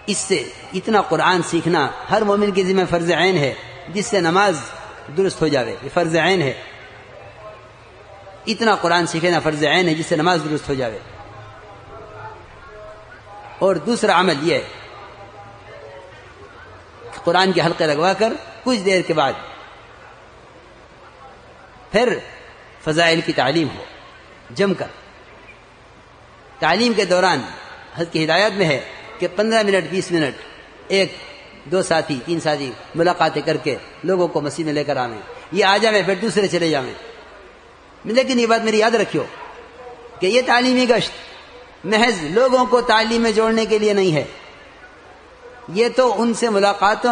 اس سے اتنا قرآن سیکھنا ہر مومن کے ذمہ فرض عین ہے، جس سے نماز درست ہو جاوے، یہ فرض عین ہے۔ اتنا قرآن سیکھنا فرض عین ہے جس سے نماز درست ہو جاوے۔ اور دوسرا عمل یہ ہے کہ قرآن کے حلقے لگوا کر کچھ دیر کے بعد پھر فضائل کی تعلیم ہو جم کر۔ تعلیم کے دوران حضرت کی ہدایت میں ہے کہ 15 منٹ 20 منٹ ایک دو ساتھی 3 ساتھی ملاقاتیں کر کے لوگوں کو مسجد میں لے کر آویں، یہ آ جائیں پھر دوسرے چلے جاویں۔ لیکن یہ بات میری یاد رکھیو کہ یہ تعلیمی گشت محض لوگوں کو تعلیم میں جوڑنے کے لیے نہیں ہے، یہ تو ان سے ملاقاتیں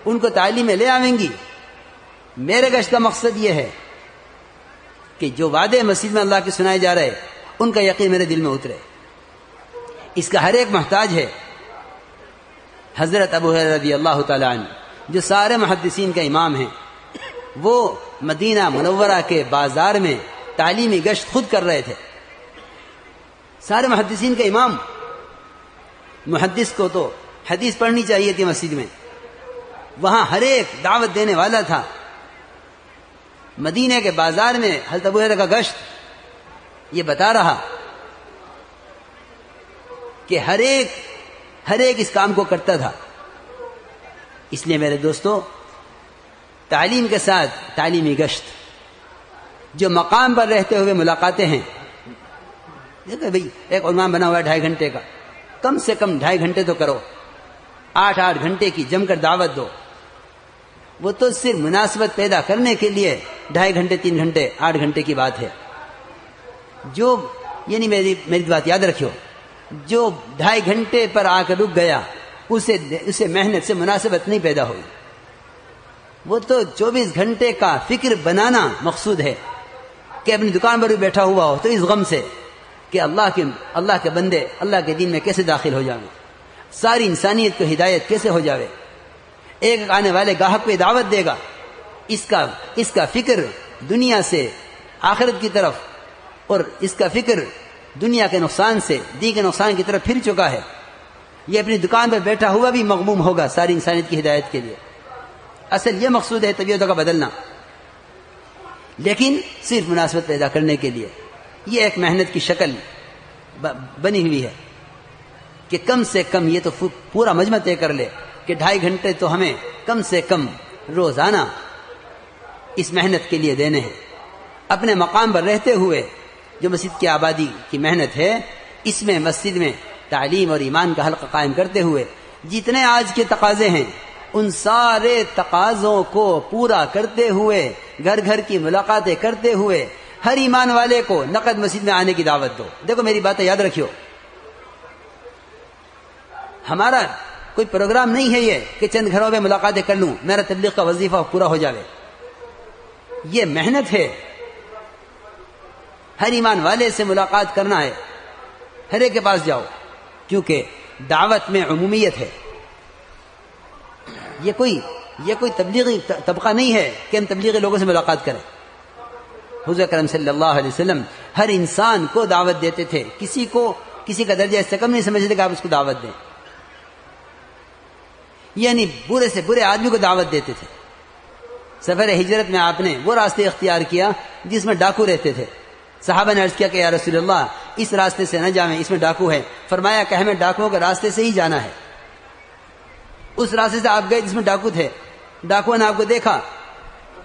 ان کو تعلیم میں لے آویں گی۔ میرے گشت کا مقصد یہ ہے کہ جو وعدے مسجد میں اللہ کے سنائے جا رہے ان کا یقین میرے دل میں اترے۔ اس کا ہر ایک محتاج ہے۔ حضرت ابو ہریرہ رضی اللہ تعالی عنہ جو سارے محدثین کا امام ہیں، وہ مدینہ منورہ کے بازار میں تعلیمی گشت خود کر رہے تھے۔ سارے محدثین کا امام، محدث کو تو حدیث پڑھنی چاہیے تھی مسجد میں، وہاں ہر ایک دعوت دینے والا تھا۔ مدینہ کے بازار میں حضرت ابو ہریرہ کا گشت یہ بتا رہا کہ ہر ایک اس کام کو کرتا تھا۔ اس لیے میرے دوستو، تعلیم کے ساتھ تعلیمی گشت، جو مقام پر رہتے ہوئے ملاقاتیں ہیں، دیکھو بھئی ایک عنوان بنا ہوا ہے 2.5 گھنٹے کا، کم سے کم 2.5 گھنٹے تو کرو، 8 گھنٹے کی جم کر دعوت دو۔ وہ تو صرف مناسبت پیدا کرنے کے لیے 2.5 گھنٹے 3 گھنٹے 8 گھنٹے کی بات ہے۔ جو یعنی میری بات یاد رکھیو، جو 2.5 گھنٹے پر آ کر رک گیا اسے محنت سے مناسبت نہیں پیدا ہوئی۔ وہ تو 24 گھنٹے کا فکر بنانا مقصود ہے کہ اپنی دکان پر بھی بیٹھا ہوا ہو تو اس غم سے کہ اللہ کے بندے اللہ کے دین میں کیسے داخل ہو جائیں، ساری انسانیت کو ہدایت کیسے ہو جاوے۔ ایک آنے والے گاہک پہ دعوت دے گا، اس کا فکر دنیا سے آخرت کی طرف، اور اس کا فکر دنیا کے نقصان سے دین کے نقصان کی طرف پھر چکا ہے۔ یہ اپنی دکان پہ بیٹھا ہوا بھی مغموم ہوگا ساری انسانیت کی ہدایت کے لیے۔ اصل یہ مقصود ہے طبیعتوں کا بدلنا، لیکن صرف مناسبت پیدا کرنے کے لیے۔ یہ ایک محنت کی شکل بنی ہوئی ہے کہ کم سے کم یہ تو پورا مجمع طے کر لے کہ 2.5 گھنٹے تو ہمیں کم سے کم روزانہ اس محنت کے لیے دینے ہیں۔ اپنے مقام پر رہتے ہوئے جو مسجد کی آبادی کی محنت ہے، اس میں مسجد میں تعلیم اور ایمان کا حلقہ قائم کرتے ہوئے جتنے آج کے تقاضے ہیں ان سارے تقاضوں کو پورا کرتے ہوئے، گھر گھر کی ملاقاتیں کرتے ہوئے ہر ایمان والے کو نقد مسجد میں آنے کی دعوت دو۔ دیکھو میری باتیں یاد رکھیو، ہمارا کوئی پروگرام نہیں ہے یہ کہ چند گھروں میں ملاقاتیں کر لوں، میرا تبلیغ کا وظیفہ پورا ہو جاوے۔ یہ محنت ہے، ہر ایمان والے سے ملاقات کرنا ہے، ہر ایک کے پاس جاؤ، کیونکہ دعوت میں عمومیت ہے۔ یہ کوئی تبلیغی طبقہ نہیں ہے کہ ہم تبلیغی لوگوں سے ملاقات کریں۔ حضور اکرم صلی اللہ علیہ وسلم ہر انسان کو دعوت دیتے تھے، کسی کا درجہ اس سے کم نہیں سمجھتے کہ آپ اس کو دعوت دیں، یعنی برے سے برے آدمی کو دعوت دیتے تھے۔ سفر ہجرت میں آپ نے وہ راستے اختیار کیا جس میں ڈاکو رہتے تھے۔ صحابہ نے عرض کیا کہ یا رسول اللہ اس راستے سے نہ جائیں، اس میں ڈاکو ہے۔ فرمایا کہ ہمیں ڈاکوؤں کے راستے سے ہی جانا ہے۔ اس راستے سے آپ گئے جس میں ڈاکو تھے، ڈاکوؤں نے آپ کو دیکھا،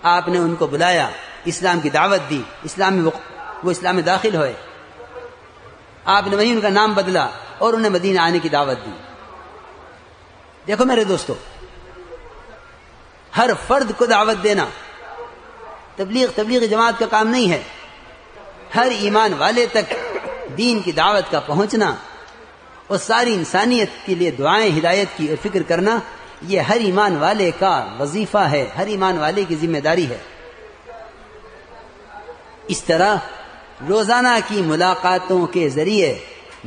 آپ نے ان کو بلایا، اسلام کی دعوت دی، وہ اسلام میں داخل ہوئے۔ آپ نے وہیں ان کا نام بدلا اور انہیں مدینہ آنے کی دعوت دی۔ دیکھو میرے دوستو، ہر فرد کو دعوت دینا تبلیغ جماعت کا کام نہیں ہے۔ ہر ایمان والے تک دین کی دعوت کا پہنچنا اور ساری انسانیت کے لیے دعائیں ہدایت کی اور فکر کرنا، یہ ہر ایمان والے کا وظیفہ ہے، ہر ایمان والے کی ذمہ داری ہے۔ اس طرح روزانہ کی ملاقاتوں کے ذریعے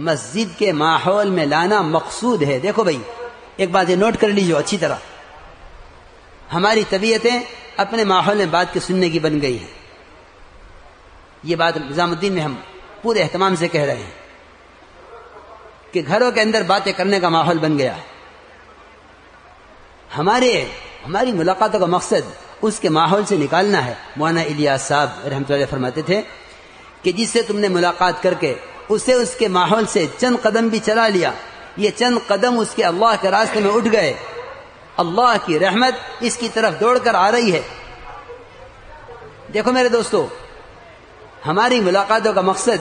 مسجد کے ماحول میں لانا مقصود ہے۔ دیکھو بھائی، ایک بات یہ نوٹ کر لیجو اچھی طرح، ہماری طبیعتیں اپنے ماحول میں بات کے سننے کی بن گئی ہیں۔ یہ بات نظام الدین میں ہم پورے اہتمام سے کہہ رہے ہیں کہ گھروں کے اندر باتیں کرنے کا ماحول بن گیا ہے۔ ہماری ملاقاتوں کا مقصد اس کے ماحول سے نکالنا ہے. مولانا الیاس صاحب رحمۃ اللہ فرماتے تھے کہ جس سے تم نے ملاقات کر کے اسے اس کے ماحول سے چند قدم بھی چلا لیا، یہ چند قدم اس کے اللہ کے راستے میں اٹھ گئے، اللہ کی رحمت اس کی طرف دوڑ کر آ رہی ہے. دیکھو میرے دوستو، ہماری ملاقاتوں کا مقصد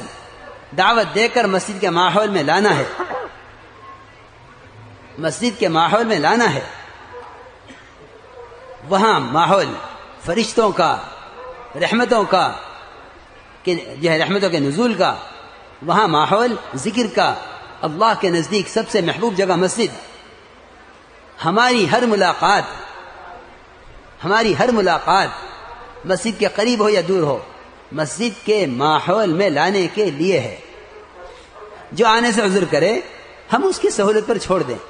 دعوت دے کر مسجد کے ماحول میں لانا ہے، مسجد کے ماحول میں لانا ہے. وہاں ماحول فرشتوں کا، رحمتوں کا، جو ہے رحمتوں کے نزول کا، وہاں ماحول ذکر کا، اللہ کے نزدیک سب سے محبوب جگہ مسجد. ہماری ہر ملاقات مسجد کے قریب ہو یا دور ہو، مسجد کے ماحول میں لانے کے لیے ہے. جو آنے سے عذر کرے ہم اس کی سہولت پر چھوڑ دیں.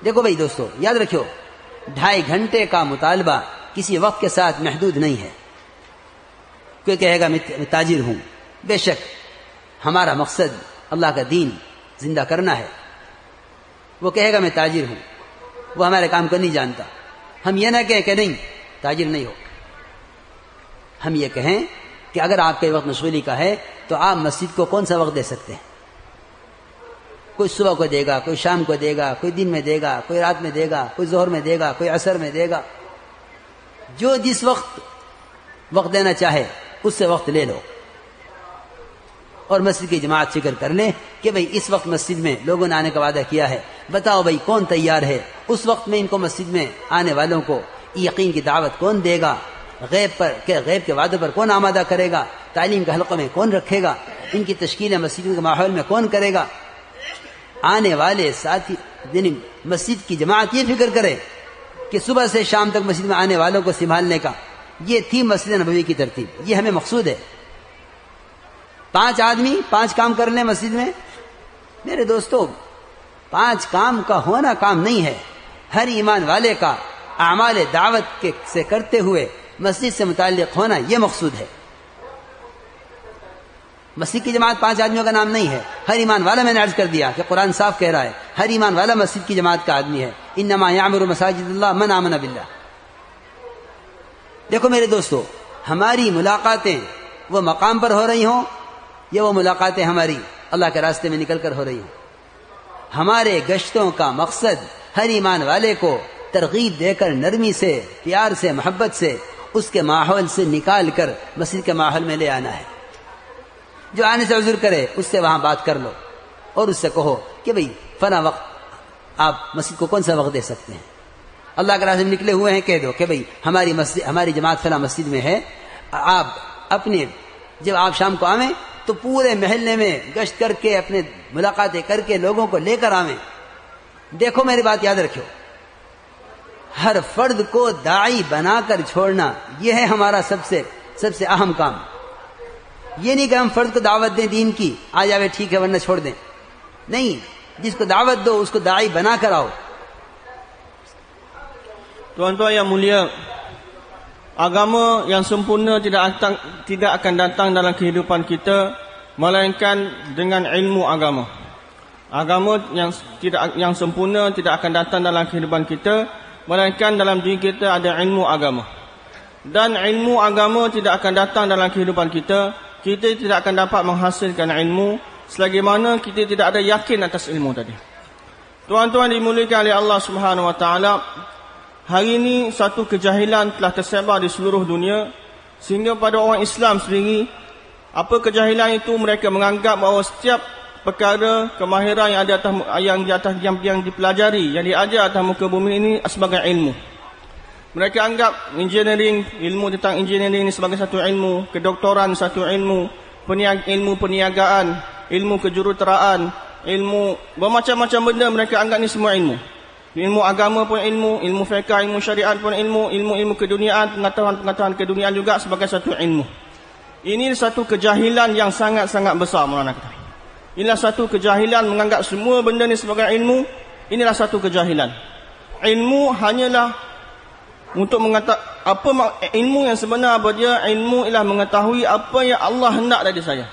دیکھو بھائی دوستو، یاد رکھو، 2.5 گھنٹے کا مطالبہ کسی وقت کے ساتھ محدود نہیں ہے. کوئی کہے گا میں تاجر ہوں، بے شک ہمارا مقصد اللہ کا دین زندہ کرنا ہے. وہ کہے گا میں تاجر ہوں، وہ ہمارے کام کو نہیں جانتا. ہم یہ نہ کہیں کہ نہیں تاجر نہیں ہو، ہم یہ کہیں کہ اگر آپ کا وقت مشغولی کا ہے تو آپ مسجد کو کون سا وقت دے سکتے ہیں؟ کوئی صبح کو دے گا، کوئی شام کو دے گا، کوئی دن میں دے گا، کوئی رات میں دے گا، کوئی ظہر میں دے گا، کوئی عصر میں دے گا. جو جس وقت دینا چاہے اس سے وقت لے لو، اور مسجد کی جماعت فکر کر لیں کہ بھئی اس وقت مسجد میں لوگوں نے آنے کا وعدہ کیا ہے، بتاؤ بھئی کون تیار ہے اس وقت میں ان کو مسجد میں آنے والوں کو یقین کی دعوت کون دے گا، غیب کے وعدے پر کون آمادہ کرے گا، تعلیم کے حلقوں میں کون رکھے گا، ان کی تشکیل مسجد کے ماحول میں کون کرے گا. آنے والے ساتھی مسجد کی جماعت یہ فکر کرے کہ صبح سے شام تک مسجد میں آنے والوں کو سنبھالنے کا. یہ تھی مسجد نبوی کی ترتیب، یہ ہمیں مقصود ہے. 5 آدمی 5 کام کر لیں مسجد میں. میرے دوستو، 5 کام کا ہونا کام نہیں ہے. ہر ایمان والے کا اعمال دعوت سے کرتے ہوئے مسجد سے متعلق ہونا یہ مقصود ہے. مسجد کی جماعت 5 آدمیوں کا نام نہیں ہے. ہر ایمان والا، میں نے عرض کر دیا کہ قرآن صاف کہہ رہا ہے ہر ایمان والا مسجد کی جماعت کا آدمی ہے. انما یعمر مساجد اللہ من آمن باللہ. دیکھو میرے دوستو، ہماری ملاقاتیں وہ مقام پر ہو رہی ہوں یا وہ ملاقاتیں ہماری اللہ کے راستے میں نکل کر ہو رہی ہوں، ہمارے گشتوں کا مقصد ہر ایمان والے کو ترغیب دے کر نرمی سے، پیار سے، محبت سے اس کے ماحول سے نکال کر مسجد کے ماحول میں لے آنا ہے. جو آنے سے عذر کرے اس سے وہاں بات کر لو اور اس سے کہو کہ بھئی فلاں وقت آپ مسجد کو کون سا وقت دے سکتے ہیں. اللہ کے راستے میں نکلے ہوئے ہیں، کہہ دو کہ بھئی ہماری جماعت فلاں مسجد میں ہے. جب آپ شام کو آویں تو پورے محلے میں گشت کر کے اپنے ملاقاتیں کر کے لوگوں کو لے کر آویں. دیکھو میری بات یاد رکھو، ہر فرد کو داعی بنا کر چھوڑنا یہ ہے ہمارا سب سے اہم کام. یہ نہیں کہ ہم فرد کو دعوت دیں دین کی، آ جاوے ٹھیک ہے ورنہ چھوڑ دیں. نہیں، جس کو دعوت دو اس کو داعی بنا کر آؤ. Tuan-tuan yang mulia, agama yang sempurna tidak akan datang dalam kehidupan kita melainkan dengan ilmu agama. Agama yang sempurna tidak akan datang dalam kehidupan kita melainkan dalam diri kita ada ilmu agama. Dan ilmu agama tidak akan datang dalam kehidupan kita tidak akan dapat menghasilkan ilmu selagi mana kita tidak ada yakin atas ilmu tadi. Tuan-tuan dimuliakan oleh Allah Subhanahu wa taala, hari ini satu kejahilan telah tersebar di seluruh dunia sehingga pada orang Islam sendiri, apa kejahilan itu? Mereka menganggap bahawa setiap perkara kemahiran yang dipelajari, yang diajar atas muka bumi ini sebagai ilmu. Mereka anggap engineering, ilmu tentang engineering ini sebagai satu ilmu, kedoktoran satu ilmu, ilmu perniagaan, ilmu kejuruteraan, ilmu bermacam-macam benda mereka anggap ini semua ilmu. Ilmu agama pun ilmu, ilmu fiqh, ilmu syariat pun ilmu, ilmu keduniaan, pengetahuan keduniaan juga sebagai satu ilmu. Ini satu kejahilan yang sangat-sangat besar, Maulana kata. Inilah satu kejahilan menganggap semua benda ni sebagai ilmu. Inilah satu kejahilan. Ilmu hanyalah untuk mengatakan apa ilmu yang sebenar apa dia? Ilmu ialah mengetahui apa yang Allah hendak dari saya.